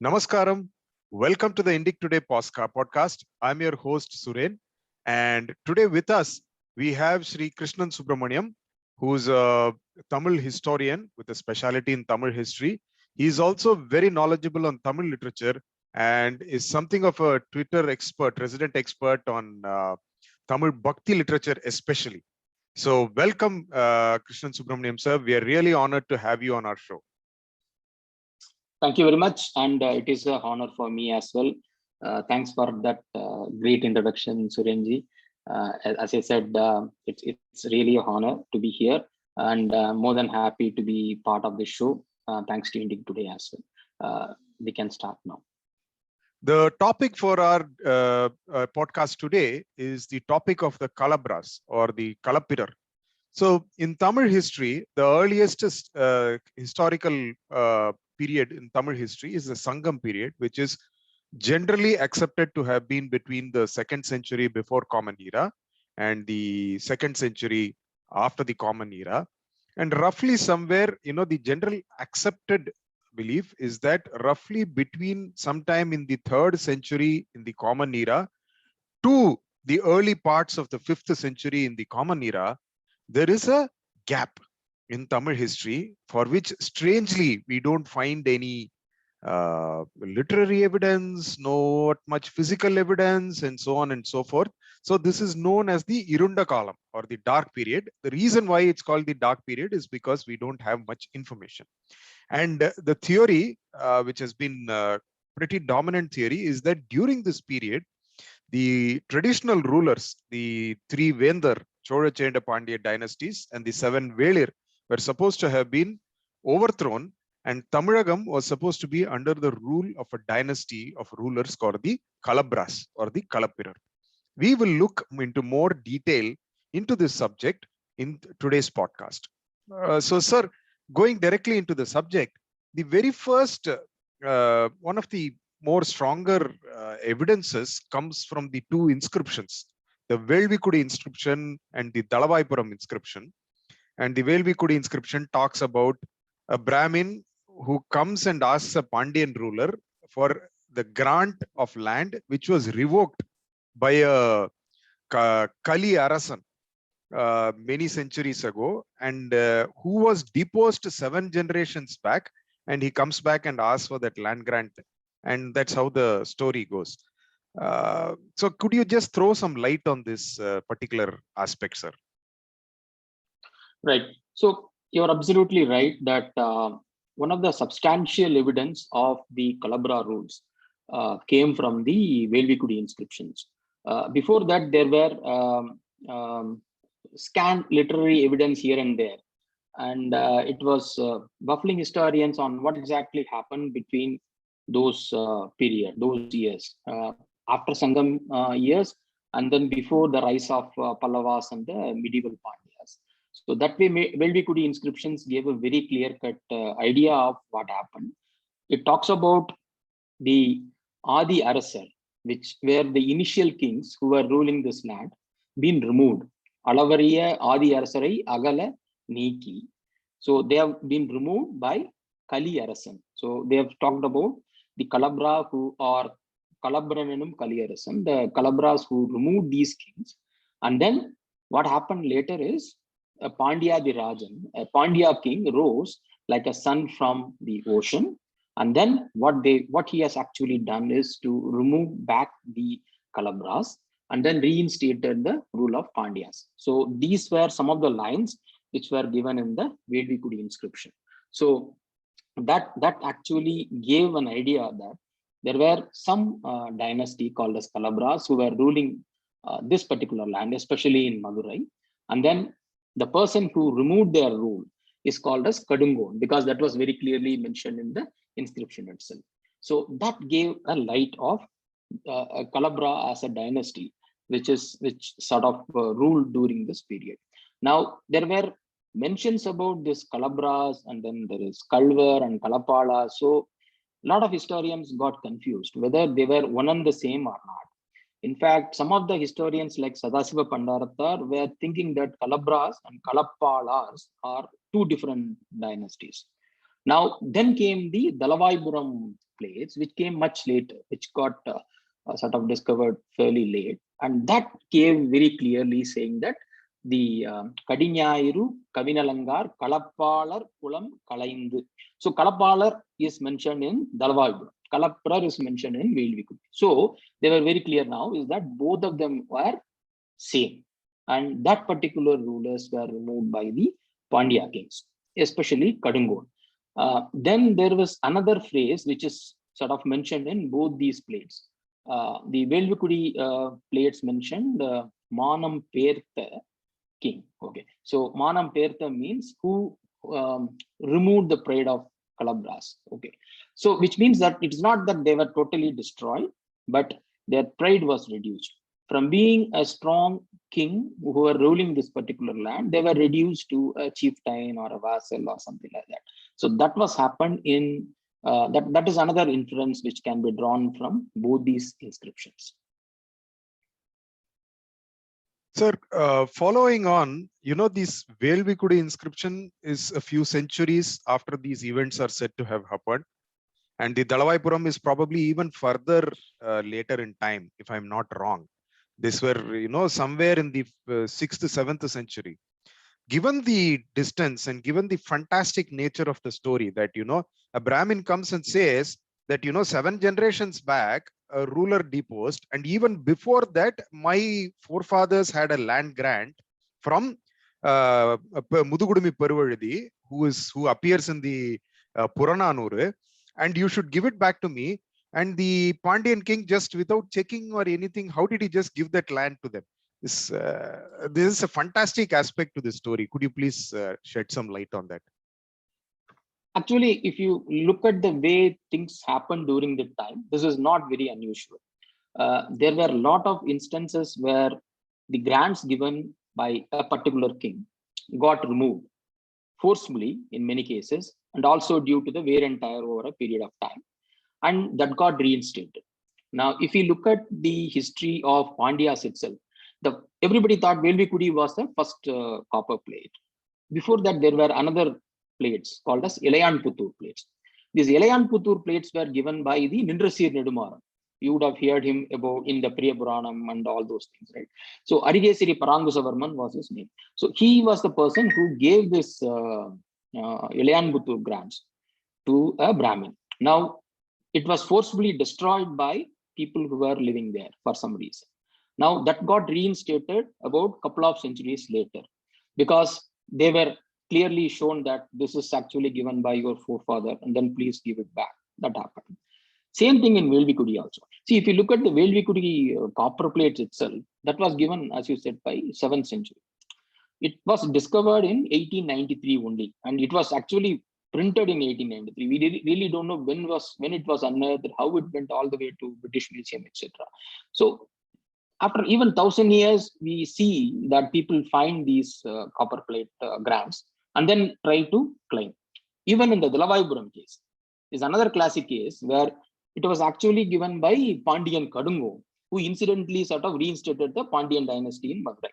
Namaskaram. Welcome to the Indic Today podcast. I'm your host, Suren. And today with us, we have Sri Krishnan Subramaniam, who's a Tamil historian with a specialty in Tamil history. He's also very knowledgeable on Tamil literature and is something of a Twitter expert, resident expert on Tamil Bhakti literature especially. So welcome, Krishnan Subramaniam, sir. We are really honored to have you on our show. Thank you very much, and it is an honor for me as well. Thanks for that great introduction, Surenji. As I said, it's really an honor to be here, and more than happy to be part of this show. Thanks to Indic Today as well. We can start now. The topic for our podcast today is the topic of the Kalabras or the Kalappirar. So in Tamil history, the earliest historical period in Tamil history is the Sangam period, which is generally accepted to have been between the 2nd century before Common Era and the 2nd century after the Common Era. And roughly somewhere, the general accepted belief is that roughly between sometime in the 3rd century in the Common Era to the early parts of the 5th century in the Common Era, there is a gap in Tamil history for which strangely we don't find any literary evidence, not much physical evidence, and so on and so forth. So this is known as the Irunda Kalam or the dark period. The reason why it's called the dark period is because we don't have much information. And the theory, which has been pretty dominant theory, is that during this period, the traditional rulers, the 3 Vendar, Chola Chenda Pandya dynasties and the 7 Velir were supposed to have been overthrown, and Tamilagam was supposed to be under the rule of a dynasty of rulers called the Kalabras or the Kalappirar. We will look into more detail into this subject in today's podcast. So, sir, going directly into the subject, the very first, one of the more stronger evidences comes from the 2 inscriptions, the Velvikudi inscription and the Dalavaipuram inscription. And the Velvikudi inscription talks about a Brahmin who comes and asks a Pandyan ruler for the grant of land, which was revoked by a Kali Arasan many centuries ago, and who was deposed 7 generations back, and he comes back and asks for that land grant. And that's how the story goes. So could you just throw some light on this particular aspect, sir? Right. So you're absolutely right that one of the substantial evidence of the Kalabra rules came from the Velvikudi inscriptions. Before that, there were scant literary evidence here and there. And it was baffling historians on what exactly happened between those those years, after Sangam years, and then before the rise of Pallavas and the medieval Pandyas. So that way, Velvikudi inscriptions gave a very clear-cut idea of what happened. It talks about the Adi Arasar, which were the initial kings who were ruling this land, been removed. Alavariya Adi Arasarai Agala Niki. So they have been removed by Kali Arasan. So they have talked about the Kalabra who are Kalabrananum Kali Arasan, the Kalabras who removed these kings. And then what happened later is a Pandya the Rajan, a Pandya king rose like a sun from the ocean. And then what he has actually done is to remove back the Kalabras and then reinstated the rule of Pandyas. So these were some of the lines which were given in the Velvikudi inscription. So that actually gave an idea that there were some dynasty called as Kalabras who were ruling this particular land, especially in Madurai. And then the person who removed their rule is called as Kadungon, because that was very clearly mentioned in the inscription itself. So that gave a light of Kalabra as a dynasty, which sort of ruled during this period. Now, there were mentions about this Kalabras, and then there is Kalvar and Kalapala. So a lot of historians got confused whether they were one and the same or not. In fact, some of the historians like Sadasiva Pandaratar were thinking that Kalabras and Kalappalas are 2 different dynasties. Now, then came the Dalavaipuram plates, which came much later, which got sort of discovered fairly late. And that gave very clearly saying that the Kadinyayiru, Kavinalangar, Kalappalar, Kulam, Kalaindu. So Kalappalar is mentioned in Dalavaibur. Kalappar is mentioned in Velvikudi. So they were very clear now is that both of them were same. And that particular rulers were removed by the Pandya kings, especially Kadungon. Then there was another phrase which is sort of mentioned in both these plates. The Velvikudi plates mentioned Manam Pertha king. Okay, so Manam Pertha means who removed the pride of Kalabras. Okay, so which means that it's not that they were totally destroyed, but their pride was reduced. From being a strong king who were ruling this particular land, they were reduced to a chieftain or a vassal or something like that. So that was happened in that is another inference which can be drawn from both these inscriptions. Sir, following on, this Velvikudi inscription is a few centuries after these events are said to have happened. And the Dalavaipuram is probably even further later in time, if I'm not wrong. These were, somewhere in the 6th, 7th century. Given the distance and given the fantastic nature of the story that, a Brahmin comes and says that, 7 generations back, a ruler deposed, and even before that, my forefathers had a land grant from Mudugudumi Peruvazhi, who appears in the Purananuru, and you should give it back to me. And the Pandyan king, just without checking or anything, how did he just give that land to them? This is a fantastic aspect to the story. Could you please shed some light on that? Actually, if you look at the way things happened during the time, this is not very unusual. There were a lot of instances where the grants given by a particular king got removed forcibly in many cases, and also due to the wear and tear over a period of time, and that got reinstated. Now, if you look at the history of Pandyas itself, everybody thought Velvikudi was the first copper plate. Before that, there were another plates called as Elayanputtur plates. These Elayanputtur plates were given by the Nindrasir Nedumaran. You would have heard him about in the Priya Puranam and all those things, right? So Arigesiri Parangusavarman was his name. So he was the person who gave this Elayanputtur grants to a Brahmin. Now, it was forcibly destroyed by people who were living there for some reason. Now that got reinstated about a couple of centuries later, because they were clearly shown that this is actually given by your forefather, and then please give it back. That happened. Same thing in Velvikudi also. See, if you look at the Velvikudi copper plates itself, that was given, as you said, by 7th century. It was discovered in 1893 only, and it was actually printed in 1893. We really don't know when it was unearthed, how it went all the way to British Museum, etc. So after even 1,000 years, we see that people find these copper plate grants and then try to claim. Even in the Dalavaipuram case is another classic case where it was actually given by Pandyan Kadungo, who incidentally sort of reinstated the Pandyan dynasty in Madurai.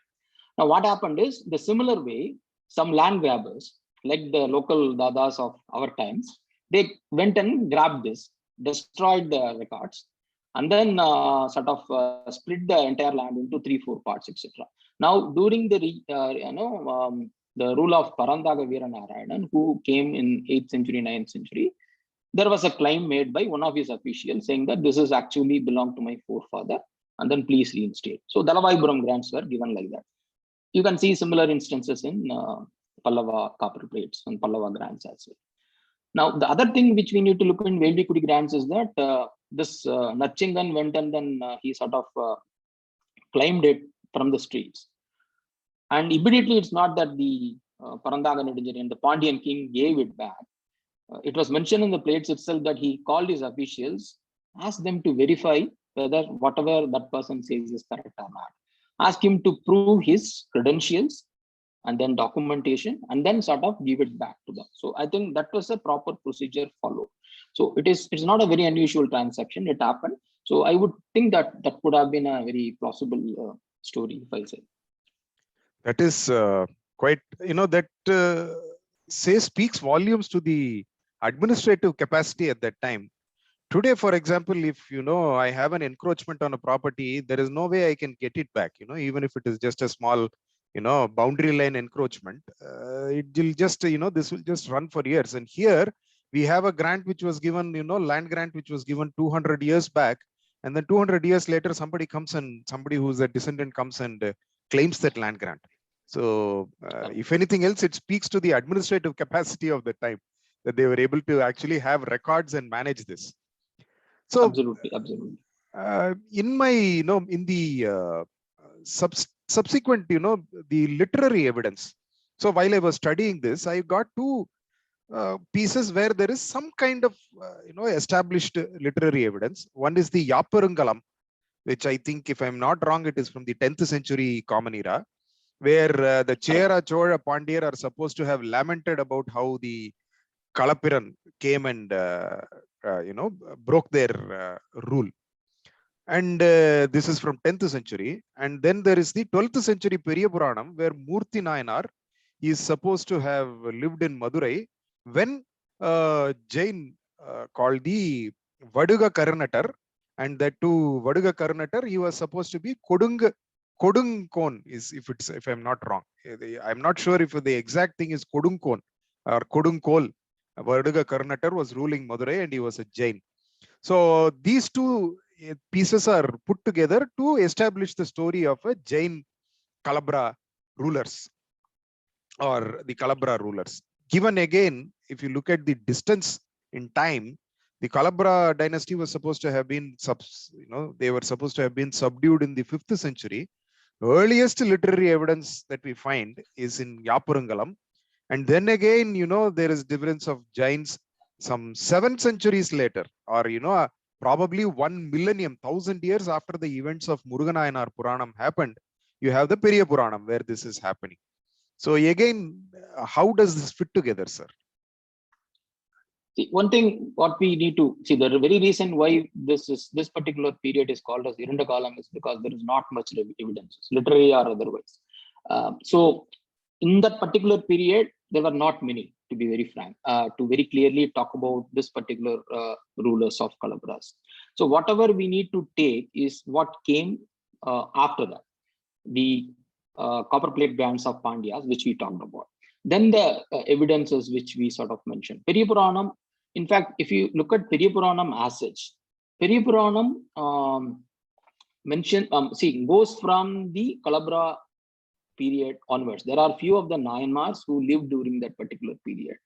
Now, what happened is the similar way, some land grabbers, like the local dadas of our times, they went and grabbed this, destroyed the records, and then split the entire land into 3-4 parts, etc. Now, during the the rule of Parandaga Veeranarayanan, who came in 8th century, 9th century, there was a claim made by one of his officials saying that this is actually belonged to my forefather, and then please reinstate. So Dalavaipuram grants were given like that. You can see similar instances in Pallava copper plates and Pallava grants as well. Now, the other thing which we need to look in Velvikudi grants is that this Nachingan went and then he sort of claimed it from the streets. And immediately, it's not that the Parandaga Nedunjari, the Pandyan king, gave it back. It was mentioned in the plates itself that he called his officials, asked them to verify whether whatever that person says is correct or not. Ask him to prove his credentials and then documentation, and then sort of give it back to them. So I think that was a proper procedure followed. So it's not a very unusual transaction. It happened. So I would think that could have been a very plausible story, if I say. That is quite, speaks volumes to the administrative capacity at that time Today, for example, if I have an encroachment on a property, there is no way I can get it back, even if it is just a small boundary line encroachment. It will just this will just run for years. And here we have a grant which was given, land grant which was given 200 years back, and then 200 years later somebody comes and somebody who's a descendant comes and claims that land grant. So if anything else, it speaks to the administrative capacity of the time, that they were able to actually have records and manage this. So absolutely. in my in the subsequent the literary evidence, so while I was studying this, I got two pieces where there is some kind of established literary evidence. One is the Yaparangalam, which I think, if I'm not wrong, it is from the 10th century Common Era, where the Chera, Chola, Pandya are supposed to have lamented about how the Kalappiran came and broke their rule. And this is from 10th century. And then there is the 12th century Periya Puranam, where Murthy Nayanar is supposed to have lived in Madurai when Jain called the Vaduga Karanatar, and that to Vaduga Karanatar he was supposed to be Kodungkon, is if I'm not wrong. I'm not sure if the exact thing is Kodungkon or Kodungkol. Vaduga Karanatar was ruling Madurai and he was a Jain. So these two pieces are put together to establish the story of a Jain Kalabra rulers, or the Kalabra rulers. Given again, if you look at the distance in time, the Kalabra dynasty was supposed to have been they were supposed to have been subdued in the 5th century. The earliest literary evidence that we find is in Yaparangalam. And then again, there is difference of Jains some 7 centuries later, or probably 1 millennium, 1,000 years after the events of Muruganayanar Puranam happened, you have the Periya Puranam where this is happening. So again, how does this fit together, sir? See, one thing what we need to see, the very reason why this particular period is called as Irundakalam is because there is not much evidence, literary or otherwise. So in that particular period, there were not many, to be very frank, to very clearly talk about this particular rulers of Kalabras. So whatever we need to take is what came after that, the copper plate bands of Pandyas, which we talked about. Then the evidences which we sort of mentioned. Periya Puranam, in fact, if you look at Periya Puranam as such, Periya Puranam goes from the Kalabra period onwards. There are few of the Nayanmars who lived during that particular period.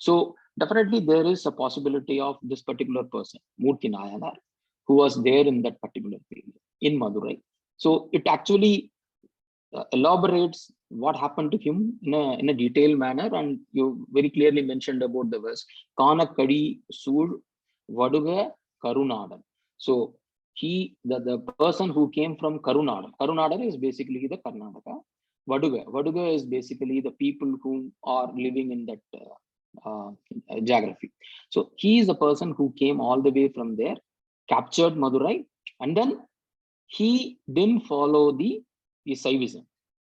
So definitely there is a possibility of this particular person, Murthy Nayanar, who was there in that particular period in Madurai. So it actually elaborates what happened to him in a detailed manner. And you very clearly mentioned about the verse, Kanakadi Sur Vaduga Karunadan. So the person who came from Karunadan is basically the Karnataka. Vaduga is basically the people who are living in that geography. So he is the person who came all the way from there, captured Madurai, and then he didn't follow the Saivism.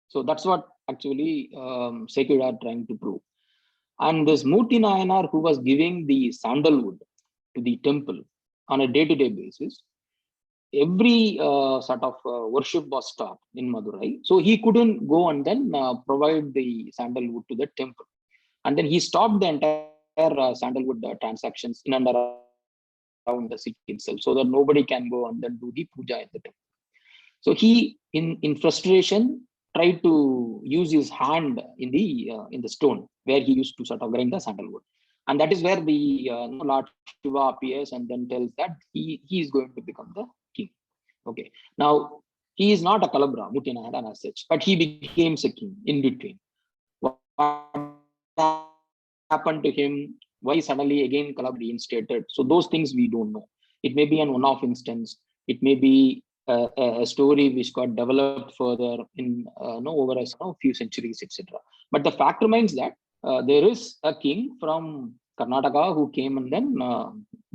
So that's what actually Sekid are trying to prove. And this Murthy Nayanar, who was giving the sandalwood to the temple on a day-to-day basis, every sort of worship was stopped in Madurai. So he couldn't go and then provide the sandalwood to the temple. And then he stopped the entire sandalwood transactions in and around the city itself, so that nobody can go and then do the puja in the temple. So he, in frustration, tried to use his hand in the stone where he used to sort of grind the sandalwood. And that is where the Lord Shiva appears and then tells that he is going to become the king. Okay. Now, he is not a Kalabra, Murthy Nayanar as such, but he became a king in between. What happened to him? Why suddenly again Kalabra reinstated? So those things we don't know. It may be an one-off instance. It may be a story which got developed further in over a few centuries, etc. But the fact remains that there is a king from Karnataka who came and then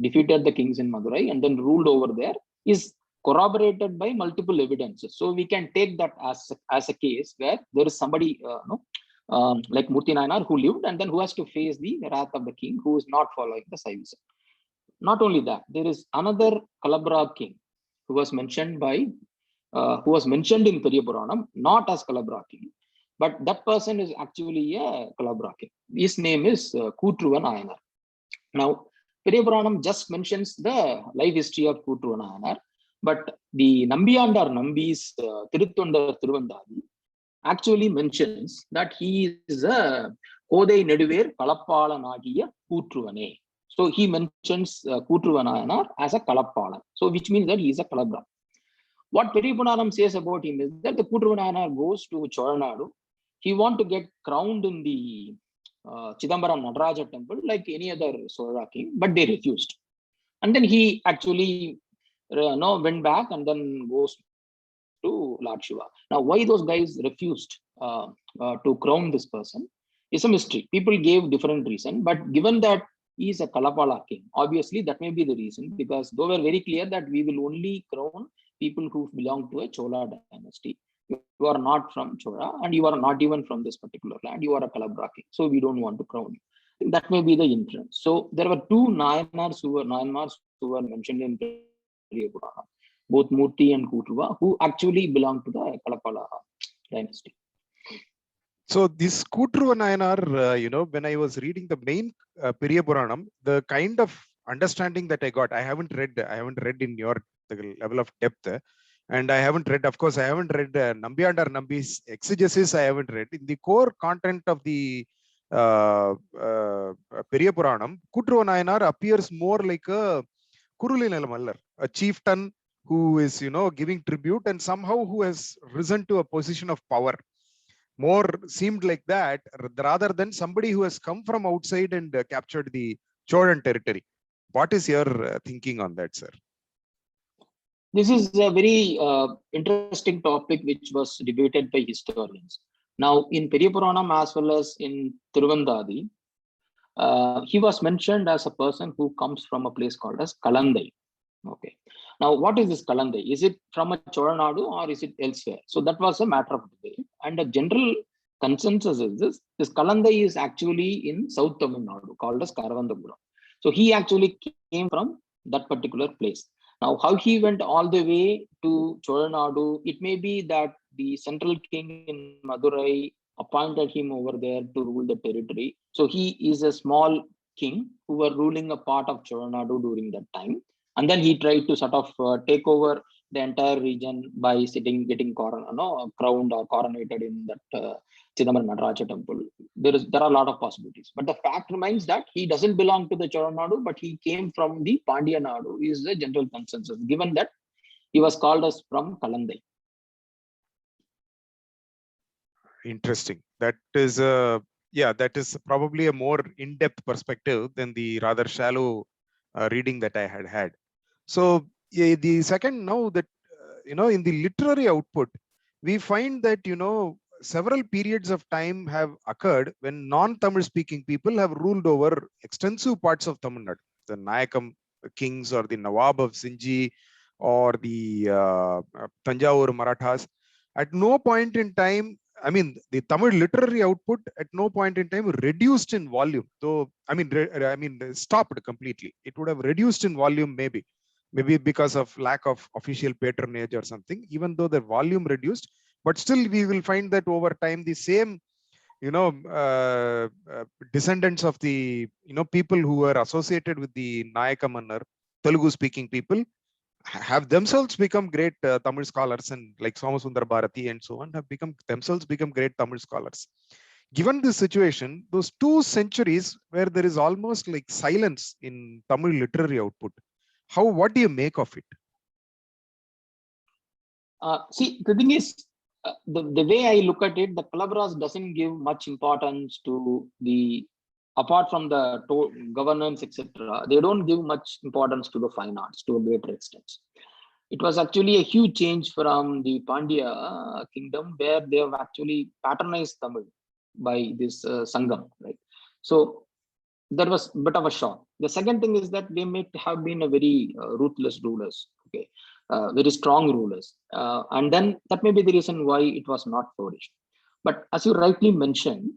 defeated the kings in Madurai and then ruled over there, is corroborated by multiple evidences. So we can take that as a case where there is somebody like Murthy Nayanar who lived and then who has to face the wrath of the king who is not following the Saivism. not only that, there is another Kalabra king who was mentioned in Periya Puranam, not as Kalabra king, but that person is actually a Kalabra king. His name is Kutruva Nayanar. Now, Periya Puranam just mentions the life history of Kutruva Nayanar, but the Nambiyandar Nambi's Thiruttondar Thiruvandadi actually mentions that he is a Kodai Neduver Kalapalanagiya Kutruvane. So he mentions Kutruva Nayanar as a Kalapala. So which means that he is a Kalabra. What Periya Puranam says about him is that the Kutruva Nayanar goes to Cholanadu. He wants to get crowned in the Chidambaram Nataraja temple like any other Sola king, but they refused. And then he actually went back and then goes to Lord Shiva. Now, why those guys refused to crown this person is a mystery. People gave different reason, but given that he is a Kalapala king, obviously that may be the reason, because they were very clear that we will only crown people who belong to a Chola dynasty. You are not from Chola and you are not even from this particular land. You are a Kalabra king, so we don't want to crown you. That may be the inference. So there were two Nayanars who were mentioned in Periya Puranam, both Murti and Kutruva, who actually belong to the Kalapala dynasty. So this Kutruva Nayanar, when I was reading the main Periya Puranam, the kind of understanding that I got, I haven't read in your the level of depth, and I haven't read, of course, I haven't read Nambiyandar Nambi's exegesis. I haven't read in the core content of the Periya Puranam. Kutruva Nayanar appears more like a Kurulil Mallar, a chieftain who is, giving tribute and somehow who has risen to a position of power. More seemed like that rather than somebody who has come from outside and captured the Cholan territory. What is your thinking on that, sir? This is a very interesting topic which was debated by historians. Now, in Periya Puranam as well as in Thiruvandadi, he was mentioned as a person who comes from a place called as Kalandai. Okay. Now, what is this Kalandai? Is it from a Cholanadu or is it elsewhere? So that was a matter of debate. And the general consensus is this Kalandai is actually in South Tamil Nadu, called as Karavandapuram. So he actually came from that particular place. Now, how he went all the way to Cholanadu, it may be that the central king in Madurai appointed him over there to rule the territory. So he is a small king who were ruling a part of Cholanadu during that time. And then he tried to sort of take over the entire region by getting crowned or coronated in that Chidambaram Nataraja temple. There are a lot of possibilities. But the fact remains that he doesn't belong to the Cholanadu, but he came from the Pandya Nadu, is the general consensus, given that he was called as from Kalandai. Interesting. That is probably a more in-depth perspective than the rather shallow reading that I had. So the second, now that in the literary output, we find that several periods of time have occurred when non-Tamil speaking people have ruled over extensive parts of Tamil Nadu. The Nayakam kings or the Nawab of Sinji or the Tanjavur Marathas. At no point in time, I mean, the Tamil literary output at no point in time reduced in volume. So, stopped completely. It would have reduced in volume maybe because of lack of official patronage or something, even though the volume reduced, but still we will find that over time, the same, descendants of the, people who were associated with the Nayaka Mannar, Telugu speaking people, have themselves become great Tamil scholars, and like Somasundar Bharati and so on have become great Tamil scholars. Given this situation, those 2 centuries where there is almost like silence in Tamil literary output, what do you make of it? See, the thing is, the way I look at it, the Kalabras doesn't give much importance to apart from the governance, etc., they don't give much importance to the fine arts to a greater extent. It was actually a huge change from the Pandya kingdom, where they have actually patronized Tamil by this Sangam, right? So there was a bit of a shock. The second thing is that they may have been a very ruthless rulers, okay, very strong rulers, and then that may be the reason why it was not flourished. But as you rightly mentioned,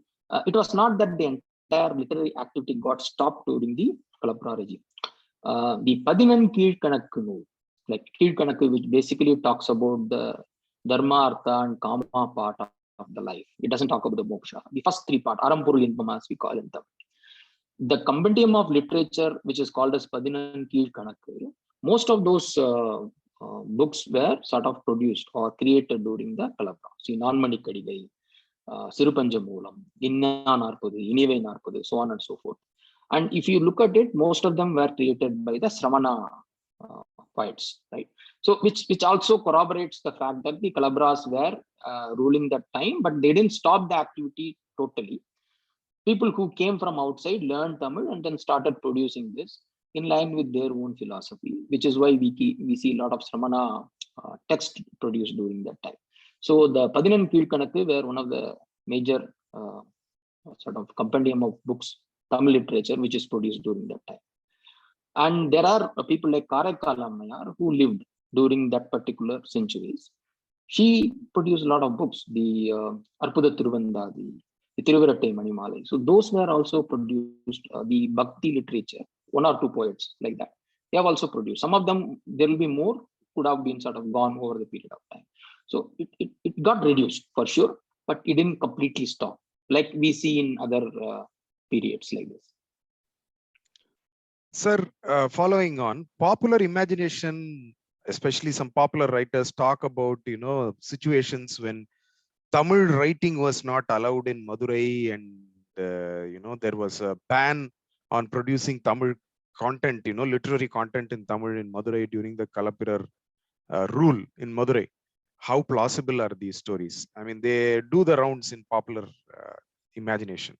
it was not that the entire literary activity got stopped during the Kalabra regime. The Padinan Keelkanakku nool, like Keelkanakku, which basically talks about the Dharma, Artha, and Kama part of the life. It doesn't talk about the moksha. The first three part, Arampurul Inpam, as we call it. The compendium of literature, which is called as Padinan Keelkanakku, most of those books were sort of produced or created during the Kalabra. See, Nanmani Kadigai, Sirupanja Moolam, Inna Narpadu, Inive Narpadu, so on and so forth. And if you look at it, most of them were created by the Sramana poets, right? So, which also corroborates the fact that the Kalabras were ruling that time, but they didn't stop the activity totally. People who came from outside learned Tamil and then started producing this in line with their own philosophy, which is why we see a lot of Sramana text produced during that time. So the Padinan Keelkanakku were one of the major sort of compendium of books, Tamil literature, which is produced during that time. And there are people like Karaikal Ammayar who lived during that particular centuries. She produced a lot of books, the Arpuda Tiruvandadi, the Thiruvirattai Manimalai. So those were also produced, the Bhakti literature, one or two poets like that. They have also produced. Some of them, there will be more, could have been sort of gone over the period of time. So it got reduced for sure, but it didn't completely stop, like we see in other periods like this. Sir, following on, popular imagination, especially some popular writers talk about, situations when Tamil writing was not allowed in Madurai, and there was a ban on producing Tamil content, literary content in Tamil in Madurai during the Kalapirar rule in Madurai. How plausible are these stories? I mean, they do the rounds in popular imagination.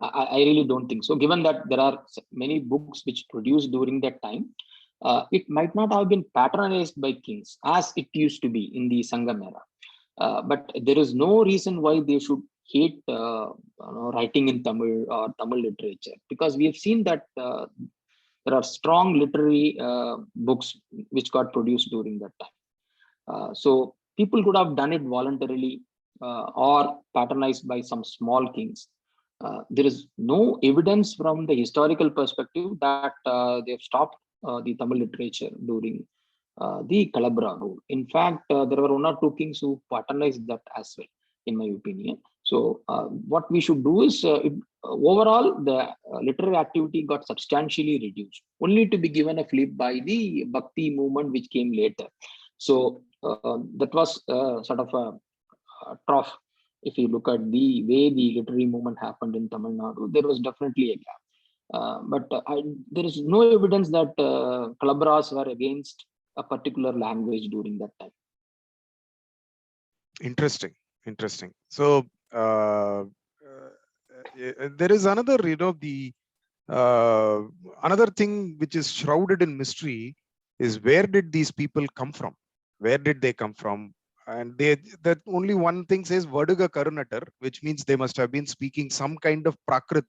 I really don't think so. Given that there are many books which produced during that time, it might not have been patronized by kings as it used to be in the Sangam era. But there is no reason why they should hate writing in Tamil or Tamil literature, because we have seen that there are strong literary books which got produced during that time. So people could have done it voluntarily or patronized by some small kings. There is no evidence from the historical perspective that they've stopped the Tamil literature during the Kalabra rule. In fact, there were one or two kings who patronized that as well, in my opinion. So what we should do is, overall, the literary activity got substantially reduced, only to be given a flip by the Bhakti movement, which came later. So that was sort of a trough. If you look at the way the literary movement happened in Tamil Nadu, there was definitely a gap. But there is no evidence that Kalabras were against a particular language during that time. Interesting. So there is another, another thing which is shrouded in mystery is, where did these people come from? Where did they come from? And that only one thing says Vaduga Karunatar, which means they must have been speaking some kind of Prakrit,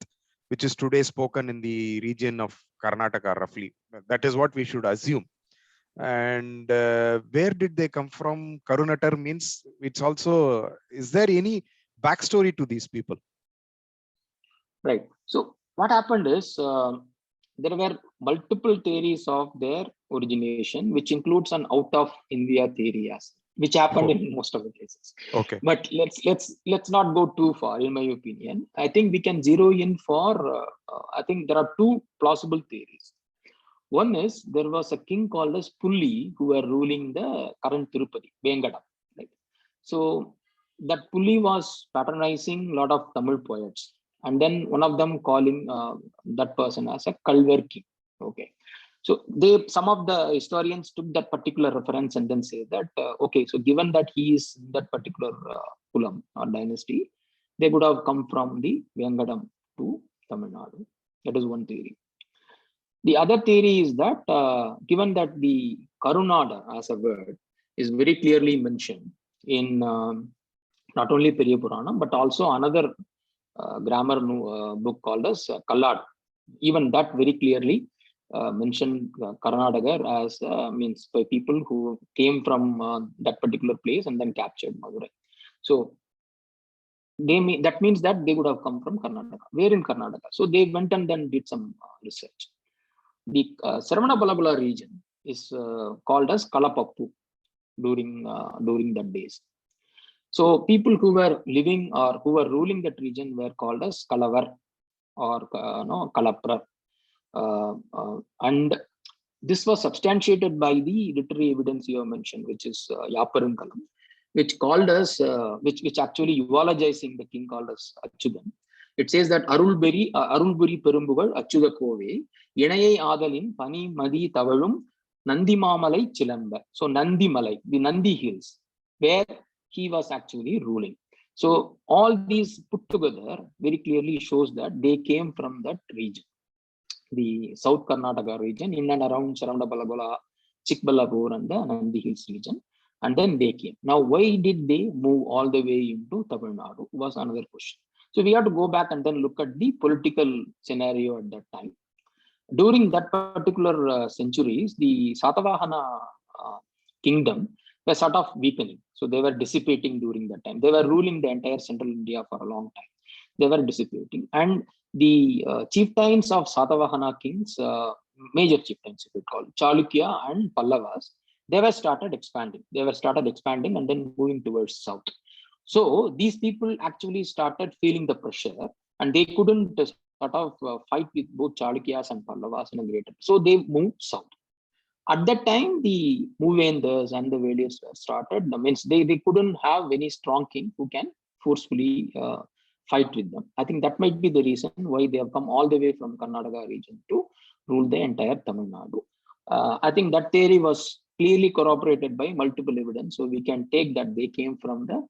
which is today spoken in the region of Karnataka, roughly. That is what we should assume. And where did they come from? Karunatar means, it's also, is there any backstory to these people? Right. So what happened is, there were multiple theories of their origination, which includes an out of India theory, which happened in most of the cases. Okay. But let's not go too far, in my opinion. I think we can zero in for, I think there are two plausible theories. One is, there was a king called as Pulli who were ruling the current Tirupati, Vengadam. Right? So that Pulli was patronizing a lot of Tamil poets. And then one of them calling that person as a Kalvar king. Okay. So some of the historians took that particular reference and then say that, okay, so given that he is that particular Kulam or dynasty, they would have come from the Vengadam to Tamil Nadu. That is one theory. The other theory is that, given that the Karunada as a word is very clearly mentioned in not only Periya Purana, but also another grammar book called as Kallad. Even that very clearly mentioned Karnataka as means by people who came from that particular place and then captured Madurai. So that means that they would have come from Karnataka. Where in Karnataka? So they went and then did some research. the Saravanapalagula region is called as Kalapappu during that days. So people who were living or who were ruling that region were called as Kalavar or Kalapra. And this was substantiated by the literary evidence you have mentioned, which is Yaparankalam, which called us, which actually eulogizing the king called us Achyudan. It says that Arulburi Perumbugal Achyuda Kove, Yenayai Adalin, Pani Madi Tavalum, Nandi Mamalai Chilamba. So Nandi Malai, the Nandi Hills, where he was actually ruling. So all these put together very clearly shows that they came from that region, the South Karnataka region, in and around Saravanapalagula, Chikballapur and the Nandi Hills region. And then they came. Now, why did they move all the way into Tamil Nadu was another question. So we have to go back and then look at the political scenario at that time. During that particular centuries, the Satavahana kingdom were sort of weakening. So they were dissipating during that time. They were ruling the entire central India for a long time. They were dissipating. And the chieftains of Satavahana kings, major chieftains, if you call it, Chalukya and Pallavas, they were started expanding. And then moving towards south. So these people actually started feeling the pressure, and they couldn't sort of fight with both Chalukyas and Pallavas in a greater. So they moved south. At that time, the Moovendars and the Veliars were started. That means they couldn't have any strong king who can forcefully fight with them. I think that might be the reason why they have come all the way from Karnataka region to rule the entire Tamil Nadu. I think that theory was clearly corroborated by multiple evidence. So we can take that they came from the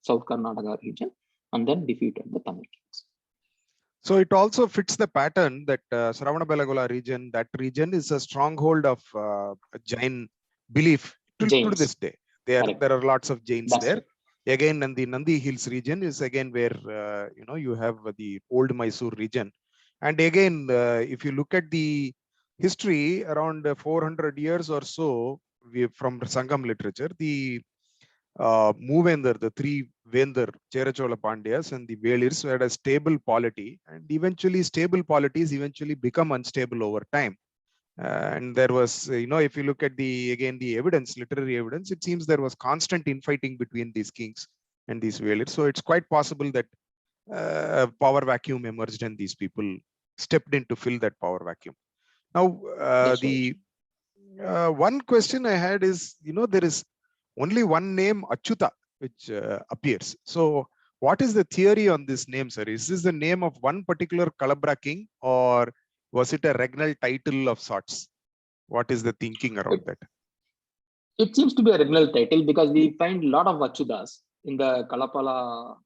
South Karnataka region and then defeated the Tamil kings. So it also fits the pattern that Saravanapalagula region, that region is a stronghold of Jain belief to this day. There are lots of Jains there. Right. Again, and the Nandi Hills region is again where you have the old Mysore region. And again, if you look at the history, around 400 years or so, from Sangam literature, the Moovendar, the three Vendar, Cherachola Pandyas and the Velirs had a stable polity, and eventually stable polities become unstable over time. And there was, if you look at the evidence, literary evidence, it seems there was constant infighting between these kings and these Velirs. So it's quite possible that a power vacuum emerged and these people stepped in to fill that power vacuum. Now, one question I had is, there is only one name, Achyuta, which appears. So what is the theory on this name, sir? Is this the name of one particular Kalabra king, or was it a regnal title of sorts? What is the thinking around that? It seems to be a regnal title because we find a lot of Achyutas in the Kalapala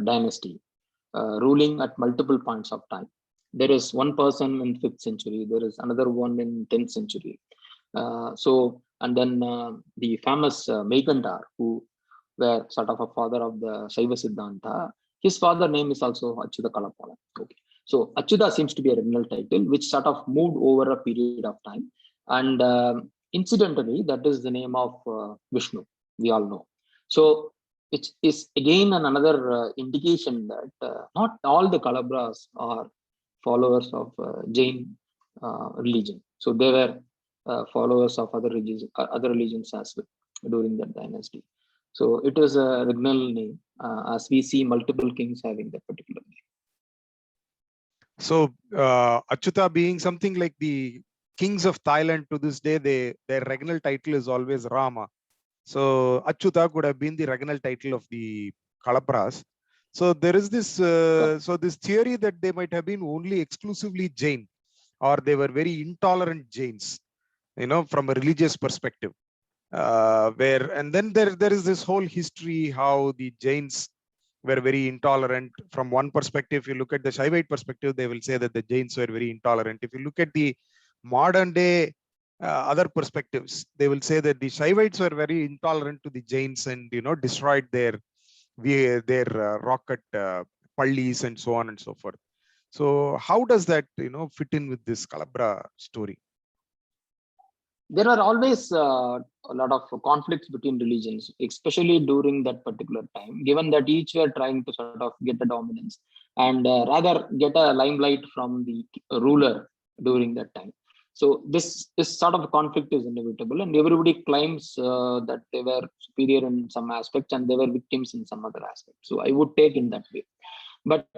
dynasty, ruling at multiple points of time. There is one person in 5th century. There is another one in 10th century. And then the famous Megandar, who were sort of a father of the Saiva Siddhanta, his father name is also Achyuta Kalapala. Okay. So Achyuta seems to be a regnal title, which sort of moved over a period of time. And incidentally, that is the name of Vishnu, we all know. So it is again another indication that not all the Kalabras are followers of Jain religion. So they were followers of other religions as well during that dynasty. So it is a regnal name, as we see multiple kings having that particular name. So Achyuta being something like the kings of Thailand to this day, their regnal title is always Rama. So Achyuta could have been the regnal title of the Kalapras. So there is this, this theory that they might have been only exclusively Jain, or they were very intolerant Jains, from a religious perspective. And then there is this whole history how the Jains were very intolerant. From one perspective, if you look at the Shaivite perspective, they will say that the Jains were very intolerant. If you look at the modern day other perspectives, they will say that the Shaivites were very intolerant to the Jains and destroyed their rocket pallis and so on and so forth. So how does that fit in with this Kalabra story? There are always a lot of conflicts between religions, especially during that particular time, given that each were trying to sort of get a dominance and rather get a limelight from the ruler during that time. So this sort of conflict is inevitable, and everybody claims that they were superior in some aspects and they were victims in some other aspects. So I would take in that way. But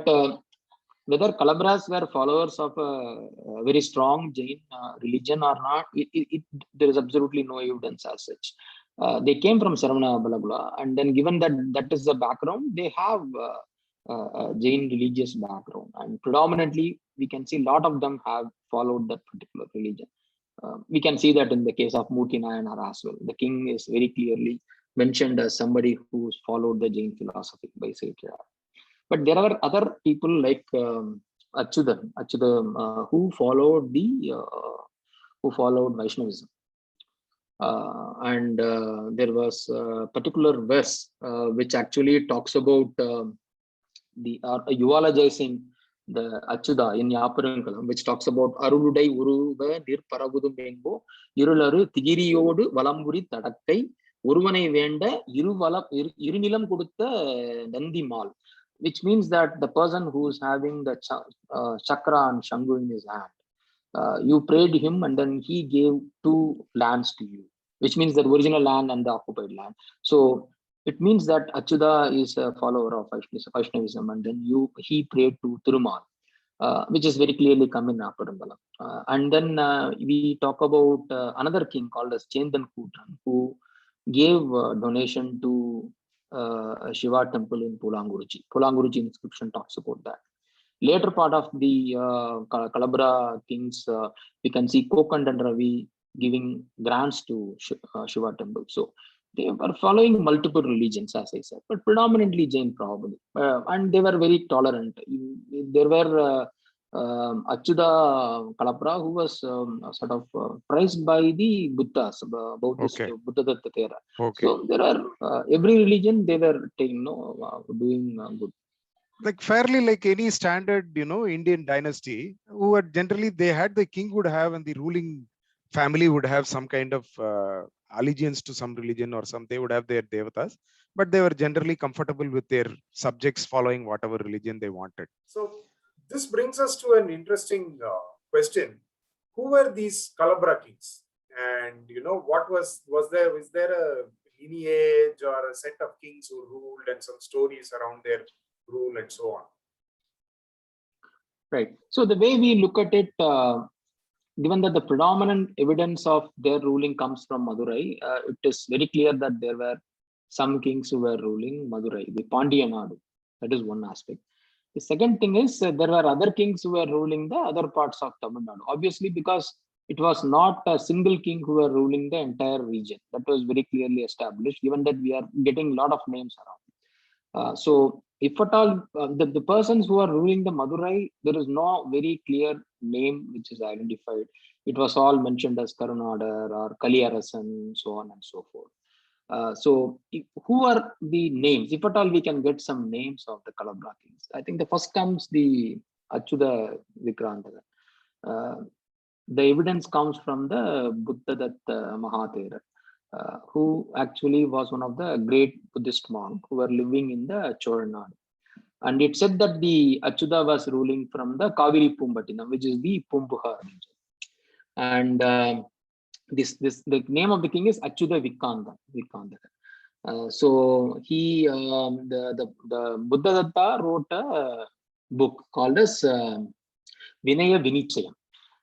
whether Kalabras were followers of a very strong Jain religion or not, there is absolutely no evidence as such. They came from Saravana Balagula, and then given that that is the background, they have a Jain religious background, and predominantly we can see a lot of them have followed that particular religion. We can see that in the case of Murti Nayanar as well. The king is very clearly mentioned as somebody who's followed the Jain philosophy by Saitya. But there are other people like Achyutam, who followed Vaishnavism. And there was a particular verse which actually talks about eulogizing the Achyuta in Yaparankalam, which talks about Aruludai Uruva Nir Parabudum Bengo, Irularu Tigiriyodu Valamburi Tadakai, Uruvane Venda, Irunilam Kudutta Nandi Mal, which means that the person who is having the chakra and shangu in his hand, you prayed him and then he gave 2 lands to you, which means the original land and the occupied land. So it means that Achyuta is a follower of Vaishnavism, and then he prayed to Thirumal, which is very clearly come in Apparambalam. And then we talk about another king called as Chendan Kutran, who gave donation to a Shiva temple in Pulanguruchi. Pulanguruchi inscription talks about that. Later part of the Kalabra kings, we can see Kokand and Ravi giving grants to Shiva temple. So they were following multiple religions, as I said, but predominantly Jain probably. And they were very tolerant. There were Achyuta Kalabra, who was sort of praised by the Buddhas, Buddhist, Okay. Buddhadatta Thera. Okay. So there are every religion they were taking, doing good. Like fairly like any standard, Indian dynasty, who had generally they had the king would have and the ruling family would have some kind of allegiance to some religion or some, they would have their devatas, but they were generally comfortable with their subjects following whatever religion they wanted. So this brings us to an interesting question. Who were these Kalabra kings? And is there a lineage or a set of kings who ruled and some stories around their rule and so on? Right. So the way we look at it, given that the predominant evidence of their ruling comes from Madurai, it is very clear that there were some kings who were ruling Madurai, the Pandya Nadu. That is one aspect. The second thing is there were other kings who were ruling the other parts of Tamil Nadu. Obviously, because it was not a single king who were ruling the entire region. That was very clearly established, given that we are getting a lot of names around. So if at all, the persons who are ruling the Madurai, there is no very clear name which is identified. It was all mentioned as Karunadar or Kaliyarasan, so on and so forth. So who are the names? If at all we can get some names of the Kalabra kings. I think the first comes the Achyuta Vikrantaka. The evidence comes from the Buddhadatta Mahathera, who actually was one of the great Buddhist monks who were living in the Cholanadu. And it said that the Achyuta was ruling from the Kaveri Pumbatinam, which is the Pumbuha region. And the name of the king is Achyuta Vikantaka. So he, the Buddhadatta wrote a book called as Vinaya Vinichayam.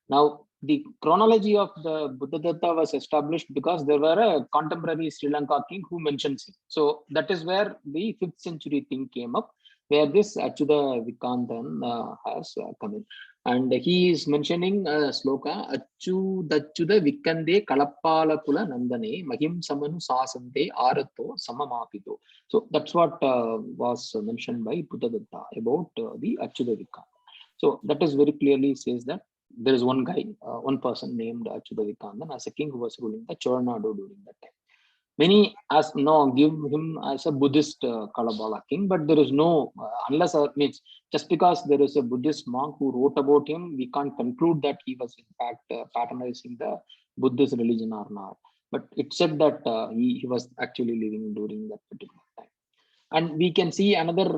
Now, the chronology of the Buddhadatta was established because there were a contemporary Sri Lanka king who mentions him. So that is where the 5th century thing came up, where this Achyuta Vikantan has come in. And he is mentioning a sloka, Achyuta Vikande Kalappala Kula Nandane Mahim Samanu Sasante Arato Samamapito. So that's what was mentioned by Buddhadatta about the Achyuta Vikanta. So that is very clearly says that there is one guy, one person named Achyuta Vikandan as a king who was ruling the Cholanadu during that time. Many give him as a Buddhist Kalabala king, but there is no, unless means just because there is a Buddhist monk who wrote about him, we can't conclude that he was in fact patronizing the Buddhist religion or not. But it said that he was actually living during that particular time. And we can see another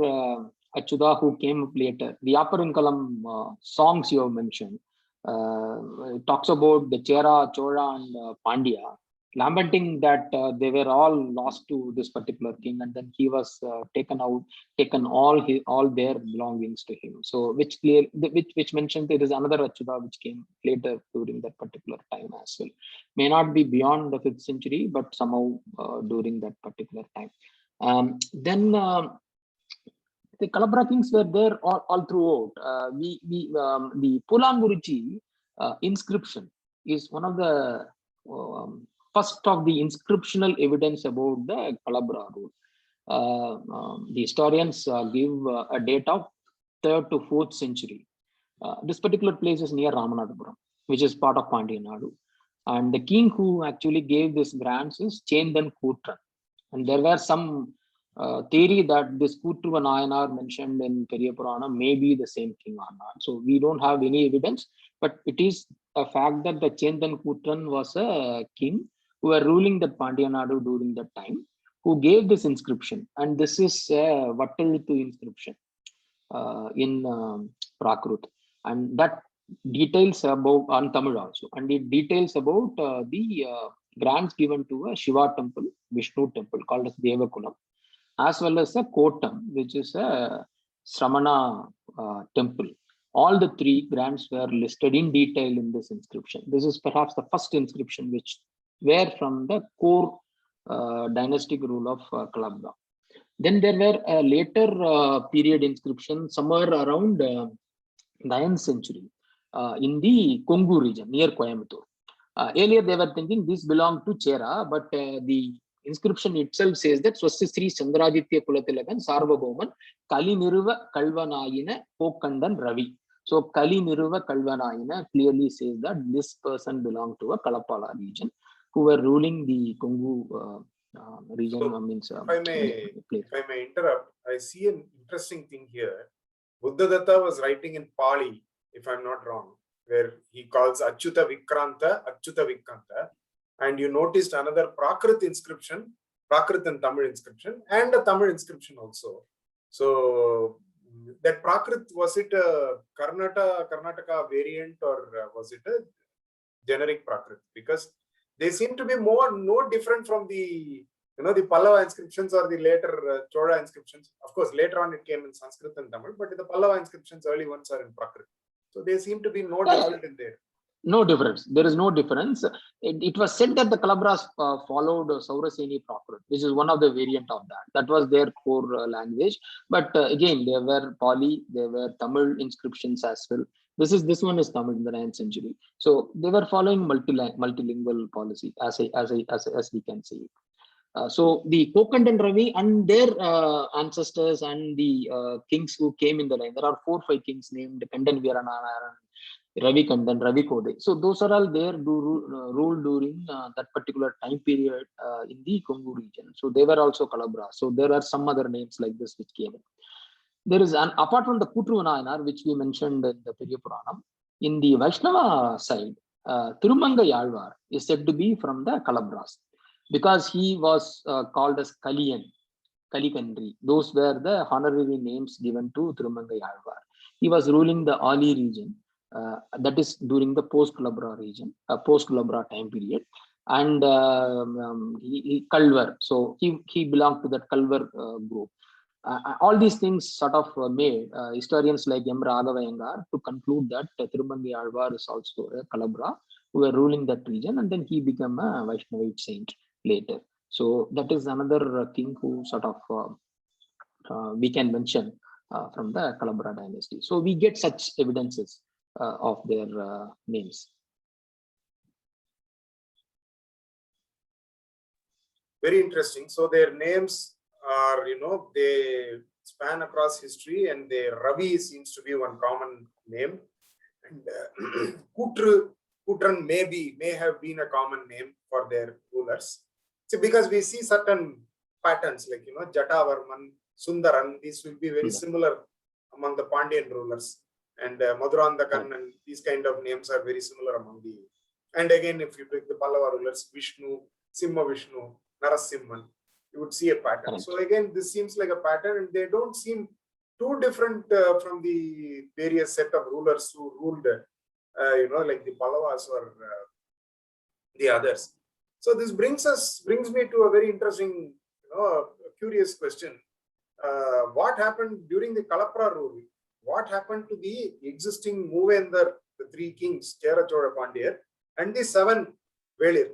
Achyuta who came up later. The Apparankalam songs you have mentioned, It talks about the Chera, Chola, and Pandya, lamenting that they were all lost to this particular king, and then he was taken all their belongings to him. So which mentioned there is another Achyuta which came later during that particular time as well. May not be beyond the 5th century, but somehow during that particular time. Then the Kalabra kings were there all throughout. The Pulanguruchi inscription is one of the first of the inscriptional evidence about the Kalabra rule. The historians give a date of 3rd to 4th century. This particular place is near Ramanathapuram, which is part of Pandya Nadu. And the king who actually gave this grants is Chendan Kutran. And there were some theory that this Kutruva Nayanar mentioned in Periya Purana may be the same king or not. So we don't have any evidence, but it is a fact that the Chendan Kutran was a king who were ruling the Pandya Nadu during that time, who gave this inscription. And this is a Vattaluttu inscription in Prakrut. And that details about on Tamil also. And it details about the grants given to a Shiva temple, Vishnu temple called as Devakulam, as well as a Kotam, which is a Sramana temple. All the 3 grants were listed in detail in this inscription. This is perhaps the first inscription which were from the core dynastic rule of Kalabra. Then there were a later period inscription somewhere around 9th century in the Kongu region near Coimbatore. Earlier they were thinking this belonged to Chera, but the inscription itself says that Swasti Sri Chandraditya Kulatilakan Sarvabhauman Kali Niruva Kalvanayina Kokandan Ravi. So Kali Niruva Kalvanayina clearly says that this person belonged to a Kalapala region who were ruling the Kongu region. So, if I may interrupt, I see an interesting thing here. Buddhadatta was writing in Pali, if I'm not wrong, where he calls Achyuta Vikranta, and you noticed another Prakrit inscription, Prakrit and Tamil inscription, and a Tamil inscription also. So that Prakrit, was it a Karnataka variant, or was it a generic Prakrit? Because they seem to be no different from the the Pallava inscriptions or the later Chola inscriptions. Of course, later on it came in Sanskrit and Tamil, but the Pallava inscriptions, early ones, are in Prakrit. So they seem to be no different in there. No difference. There is no difference. It was said that the Kalabras followed Sauraseni Prakrit, which is one of the variant of that. That was their core language. But again, there were Pali, there were Tamil inscriptions as well. This one is Tamil in the 9th century. So they were following multilingual policy, as we can say. So the Kokandan Ravi and their ancestors and the kings who came in the line, there are 4 or 5 kings named Kandan Veeranarayan, Ravi Kandan, Ravi Kode. So those are all there ruled during that particular time period in the Kongu region. So they were also Kalabra. So there are some other names like this which came in. There is apart from the Kutruva Nayanar, which we mentioned in the Periya Puranam, in the Vaishnava side, Tirumanga Yalvar is said to be from the Kalabras, because he was called as Kaliyan, Kalikandri. Those were the honorary names given to Tirumanga Yalvar. He was ruling the Ali region, that is during the post-Kalabra region, post-Kalabra time period. And he Kalvar, so he belonged to that Kalvar group. All these things sort of made historians like M. Raghavayangar to conclude that Tirumanga Yalvar is also a Kalabra who were ruling that region, and then he became a Vaishnavite saint later. So that is another king who sort of we can mention from the Kalabra dynasty. So we get such evidences of their names. Very interesting. So their names are, they span across history, and Ravi seems to be one common name, and Kutran may have been a common name for their rulers. So because we see certain patterns like Jatavarman, Sundaran, these will be very similar among the Pandyan rulers, and Madurandakan and these kind of names are very similar among the. And again, if you take the Pallava rulers, Vishnu, Simha Vishnu, Narasimhan, you would see a pattern. So again, this seems like a pattern, and they don't seem too different from the various set of rulers who ruled like the Pallavas or the others. So this brings me to a very interesting, curious question. What happened during the Kalapra rule? What happened to the existing Movendar, the three kings, Chera, Chola, Pandya, and the seven Velir,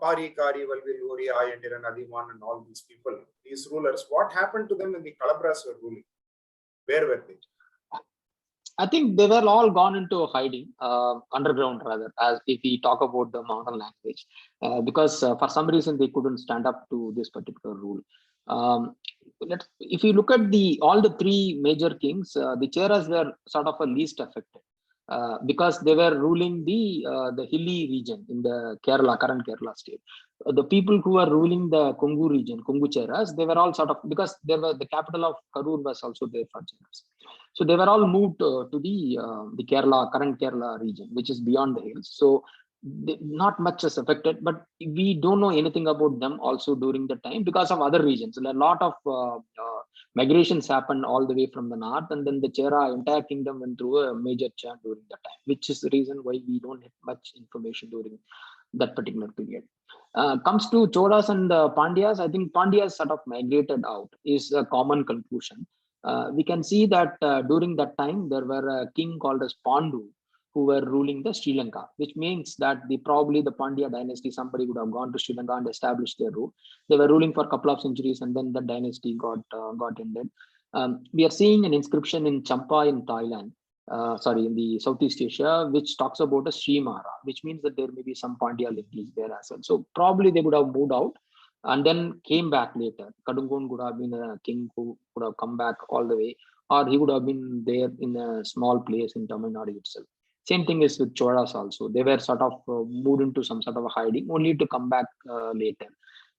Pari, Kari, Valviri, Ori, Ayandiran, Adiman, and all these people, these rulers? What happened to them when the Kalabras were ruling? Where were they? I think they were all gone into hiding, underground rather, as if we talk about the modern language, because for some reason they couldn't stand up to this particular rule. If you look at all the three major kings, the Cheras were sort of least affected because they were ruling the hilly region in the current Kerala state. The people who were ruling the Kongu region, Kongu Cheras, they were all sort of, because the capital of Karur was also there for Cheras. So they were all moved to the current Kerala region, which is beyond the hills. So not much is affected, but we don't know anything about them also during the time because of other regions. A lot of migrations happened all the way from the north, and then the Chera entire kingdom went through a major change during that time, which is the reason why we don't have much information during that particular period. Comes to Cholas and Pandyas, I think Pandyas sort of migrated out is a common conclusion. We can see that during that time there were a king called as Pandu who were ruling the Sri Lanka, which means that probably the Pandya dynasty, somebody would have gone to Sri Lanka and established their rule. They were ruling for a couple of centuries, and then the dynasty got ended. We are seeing an inscription in Champa in Thailand, in the Southeast Asia, which talks about a Sri Mara, which means that there may be some Pandya lineage there as well. So probably they would have moved out and then came back later. Kadungon would have been a king who would have come back all the way, or he would have been there in a small place in Tamil Nadu itself. Same thing is with Cholas also. They were sort of moved into some sort of a hiding, only to come back later.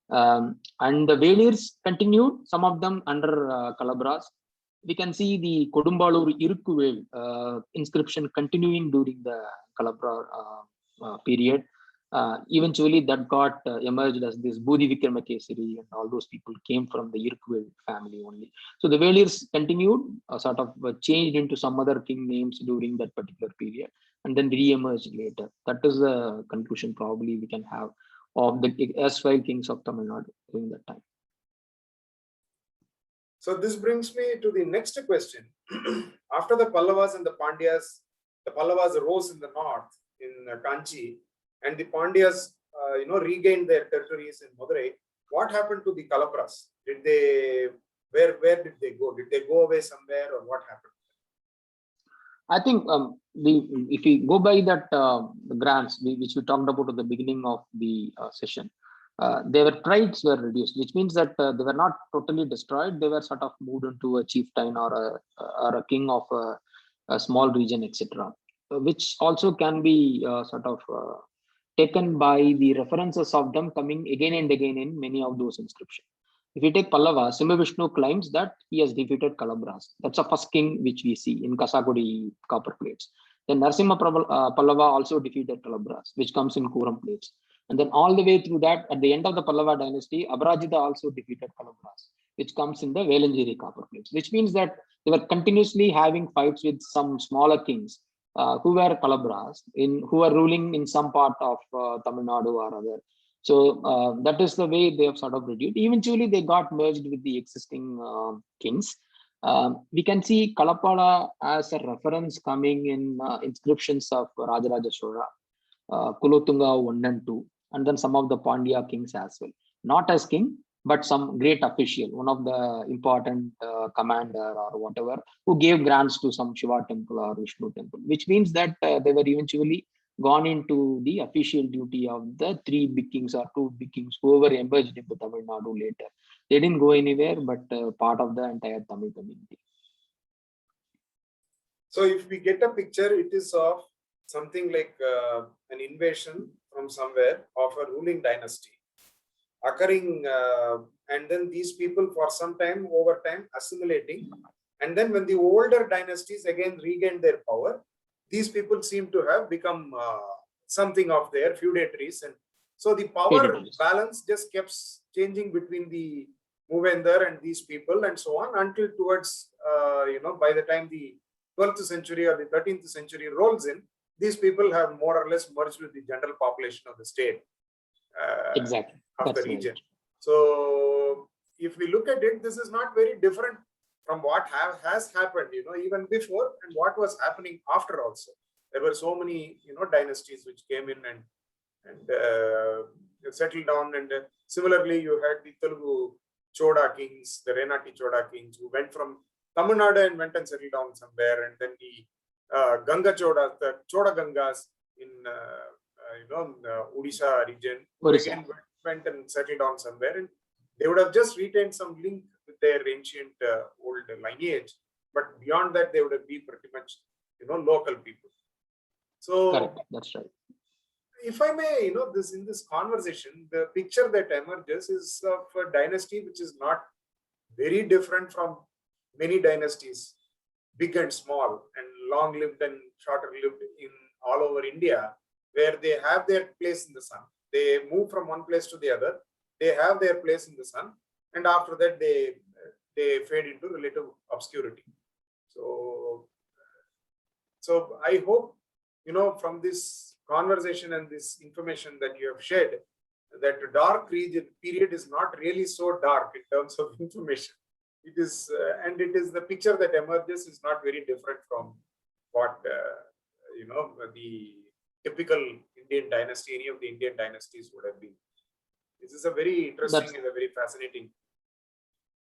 And the Velirs continued, some of them under Kalabras. We can see the Kodumbalur Irukkuvel inscription continuing during the Kalabra period. Eventually that got emerged as this Bodhi Vikramakesari, and all those people came from the Irukkuvel family only. So the Velirs continued, sort of changed into some other king names during that particular period, and then re-emerged later. That is the conclusion probably we can have of the erstwhile kings of Tamil Nadu during that time. So this brings me to the next question. After the Pallavas and the Pandyas, the Pallavas rose in the north in Kanchi, and the Pandyas, regained their territories in Madurai. What happened to the Kalabras? Did they, where did they go? Did they go away somewhere, or what happened? I think if we go by that the grants which we talked about at the beginning of the session, their tribes were reduced, which means that they were not totally destroyed. They were sort of moved into a chieftain or a king of a small region, etc., which also can be sort of taken by the references of them coming again and again in many of those inscriptions. If you take Pallava, Simhavishnu claims that he has defeated Kalabras. That's the first king which we see in Kasagudi copper plates. Then Narasimha Pallava also defeated Kalabras, which comes in Kuram plates. And then all the way through that, at the end of the Pallava dynasty, Abrajita also defeated Kalabras, which comes in the Velanjiri copper plates, which means that they were continuously having fights with some smaller kings who were Kalabras, who were ruling in some part of Tamil Nadu or other. So that is the way they have sort of reduced. Eventually, they got merged with the existing kings. We can see Kalapala as a reference coming in inscriptions of Rajaraja Chola, Kulotunga 1 and 2, and then some of the Pandya kings as well. Not as king, but some great official, one of the important commander or whatever, who gave grants to some Shiva temple or Vishnu temple, which means that they were eventually gone into the official duty of the 3 big kings or 2 big kings, whoever emerged into Tamil Nadu later. They didn't go anywhere, but part of the entire Tamil community. So if we get a picture, it is of something like an invasion from somewhere of a ruling dynasty occurring, and then these people for some time, over time, assimilating. And then when the older dynasties again regained their power, these people seem to have become something of their feudatories. And so the power balance just kept changing between the Movendar and these people and so on, until towards, by the time the 12th century or the 13th century rolls in, these people have more or less merged with the general population of the state. Exactly. Of That's the region. right. So if we look at it, this is not very different from what has happened, even before and what was happening after also. There were so many, dynasties which came in and settled down. And similarly, you had the Telugu Choda kings, the Renati Choda kings, who went from Tamil Nadu and went and settled down somewhere. And then the Ganga Chodas, the Choda Gangas in Odisha region, Odisha. again went and settled down somewhere, and they would have just retained some link with their ancient old lineage, but beyond that they would have been pretty much local people. So correct, that's right. If I may, in this conversation, the picture that emerges is of a dynasty which is not very different from many dynasties, big and small, and long lived and shorter lived in all over India, where they have their place in the sun. They move from one place to the other. They have their place in the sun, and after that they fade into relative obscurity. So I hope, from this conversation and this information that you have shared, that dark region period is not really so dark in terms of information. It is, and it is the picture that emerges is not very different from what the typical Indian dynasty, any of the Indian dynasties would have been. This is a very interesting and a very fascinating.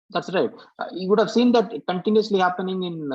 That's right. You would have seen that continuously happening in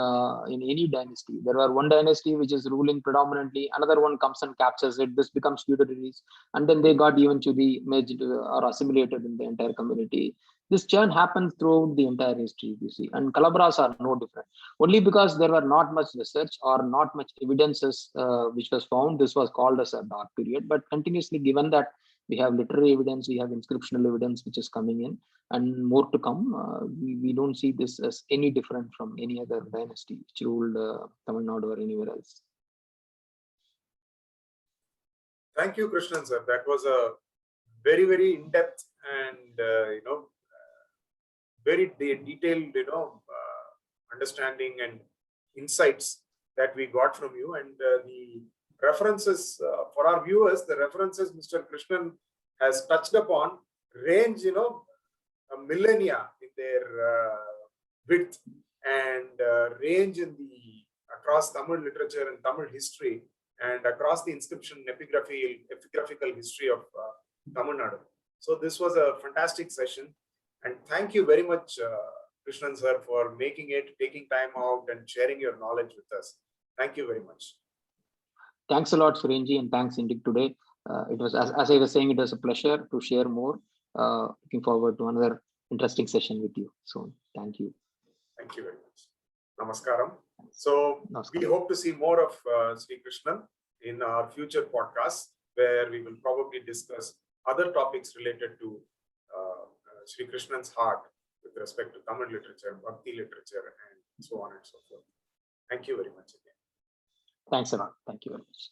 any dynasty. There were one dynasty which is ruling predominantly, another one comes and captures it. This becomes feudatories, and then they got eventually merged or assimilated in the entire community. This churn happens throughout the entire history, you see, and Kalabras are no different. Only because there were not much research or not much evidences which was found, this was called as a dark period. But continuously, given that we have literary evidence, we have inscriptional evidence which is coming in, and more to come, we don't see this as any different from any other dynasty which ruled Tamil Nadu or anywhere else. Thank you, Krishnan sir. That was a very, very in-depth and very detailed understanding and insights that we got from you. And the references for our viewers, the references Mr. Krishnan has touched upon range, a millennia in their width, and range in the across Tamil literature and Tamil history, and across the inscription epigraphical history of Tamil Nadu. So this was a fantastic session, and thank you very much, Krishnan sir, for making it, taking time out and sharing your knowledge with us. Thank you very much. Thanks a lot, Surenji, and thanks Indik today. It was, as I was saying, it was a pleasure to share more. Looking forward to another interesting session with you soon. Thank you. Thank you very much. Namaskaram. So we hope to see more of Sri Krishnan in our future podcasts, where we will probably discuss other topics related to Sri Krishnan's heart with respect to Tamil literature, Bhakti literature, and so on and so forth. Thank you very much again. Thanks a lot. Thank you very much.